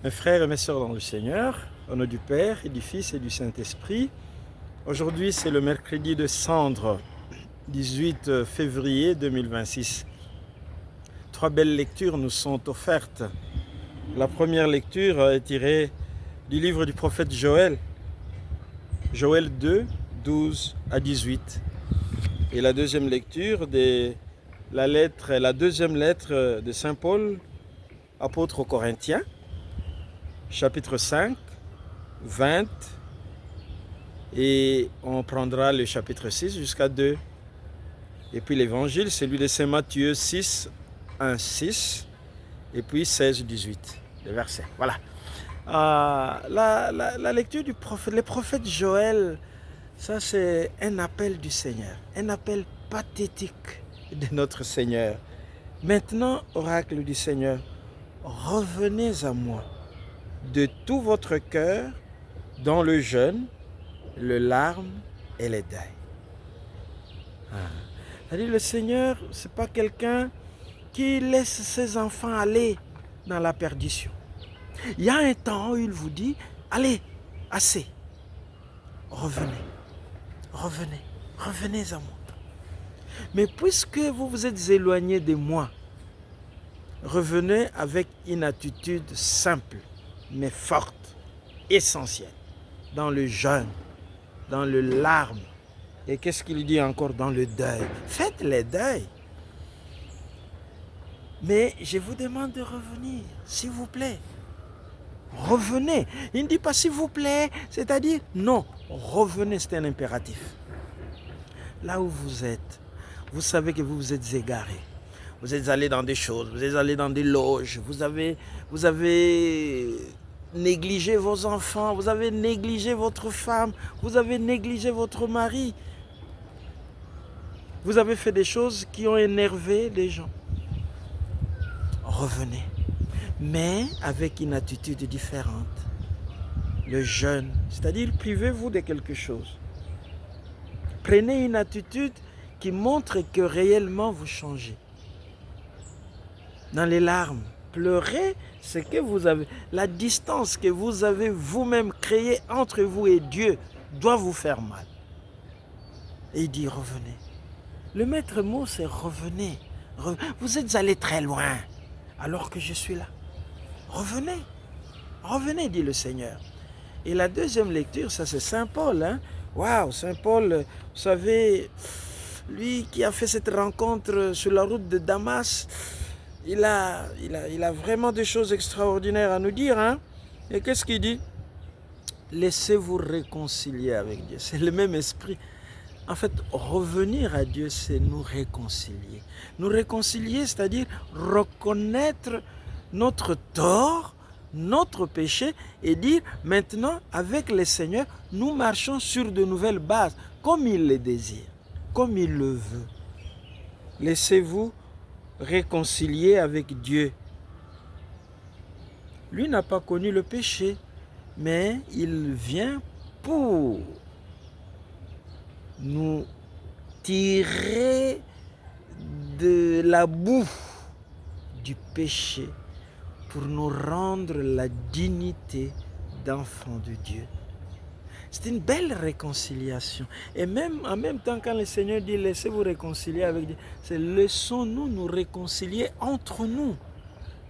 Mes frères et mes sœurs dans le Seigneur, au nom du Père et du Fils et du Saint-Esprit, aujourd'hui c'est le mercredi de Cendre, 18 février 2026. Trois belles lectures nous sont offertes. La première lecture est tirée du livre du prophète Joël, Joël 2, 12 à 18. Et la deuxième lecture de la deuxième lettre de Saint Paul, apôtre aux Corinthiens, chapitre 5, 20, et on prendra le chapitre 6 jusqu'à 2. Et puis l'évangile, celui de Saint Matthieu 6, 1, 6, et puis 16, 18, les versets. Voilà. La lecture du prophète, le prophète Joël, ça c'est un appel du Seigneur, un appel pathétique de notre Seigneur. Maintenant, oracle du Seigneur, revenez à moi de tout votre cœur dans le jeûne, le larme et les deuils. C'est-à-dire le Seigneur, ce n'est pas quelqu'un qui laisse ses enfants aller dans la perdition. Il y a un temps où il vous dit, allez, assez, revenez, revenez, revenez à moi. Mais puisque vous vous êtes éloigné de moi, revenez avec une attitude simple, mais forte, essentielle, dans le jeûne, dans le larme. Et qu'est-ce qu'il dit encore dans le deuil? Faites les deuils. Mais je vous demande de revenir, s'il vous plaît. Revenez. Il ne dit pas s'il vous plaît, c'est-à-dire non, revenez, c'est un impératif. Là où vous êtes, vous savez que vous vous êtes égaré. Vous êtes allé dans des choses, vous êtes allé dans des loges, vous avez négligé vos enfants, vous avez négligé votre femme, vous avez négligé votre mari. Vous avez fait des choses qui ont énervé les gens. Revenez, mais avec une attitude différente. Le jeûne, c'est-à-dire privez-vous de quelque chose. Prenez une attitude qui montre que réellement vous changez. Dans les larmes, pleurez, c'est que vous avez, la distance que vous avez vous-même créée entre vous et Dieu doit vous faire mal. Et il dit revenez. Le maître mot c'est revenez. Vous êtes allé très loin alors que je suis là. Revenez. Revenez, dit le Seigneur. Et la deuxième lecture, ça c'est Saint Paul. Waouh, Saint Paul, vous savez, lui qui a fait cette rencontre sur la route de Damas, il a vraiment des choses extraordinaires à nous dire. Et qu'est-ce qu'il dit? Laissez-vous réconcilier avec Dieu. C'est le même esprit. En fait, revenir à Dieu, c'est nous réconcilier. Nous réconcilier, c'est-à-dire reconnaître notre tort, notre péché et dire maintenant, avec le Seigneur, nous marchons sur de nouvelles bases, comme il le désire, comme il le veut. Laissez-vous réconcilier avec Dieu. Lui n'a pas connu le péché, mais il vient pour nous tirer de la boue du péché pour nous rendre la dignité d'enfants de Dieu. C'est une belle réconciliation. Et même en même temps, quand le Seigneur dit laissez-vous réconcilier avec Dieu, c'est laissons-nous nous réconcilier entre nous,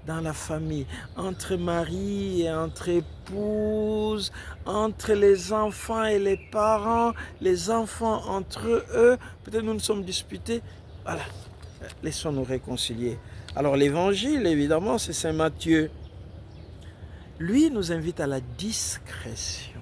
dans la famille, entre mari et entre épouses, entre les enfants et les parents, les enfants entre eux. Peut-être nous nous sommes disputés. Voilà, laissons-nous réconcilier. Alors l'évangile, évidemment, c'est Saint Matthieu. Lui nous invite à la discrétion.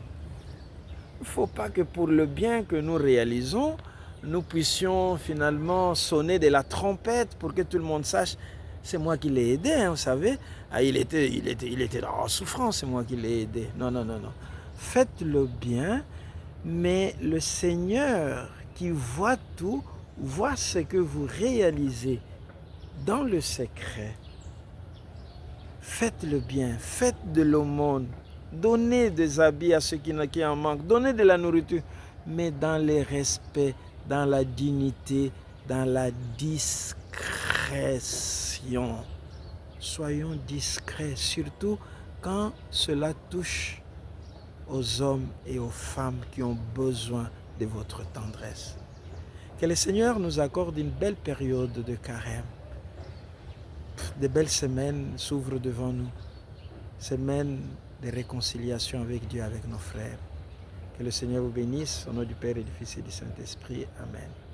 Il ne faut pas que pour le bien que nous réalisons, nous puissions finalement sonner de la trompette pour que tout le monde sache. C'est moi qui l'ai aidé, vous savez. Il était en souffrance, c'est moi qui l'ai aidé. Non. Faites le bien, mais le Seigneur qui voit tout, voit ce que vous réalisez dans le secret. Faites le bien, faites de l'aumône, donnez des habits à ceux qui en manquent, donnez de la nourriture, mais dans le respect, dans la dignité, dans la discrétion. Soyons discrets, surtout quand cela touche aux hommes et aux femmes qui ont besoin de votre tendresse. Que le Seigneur nous accorde une belle période de carême. De belles semaines s'ouvrent devant nous. Semaines de réconciliation avec Dieu, avec nos frères. Que le Seigneur vous bénisse. Au nom du Père et du Fils et du Saint-Esprit. Amen.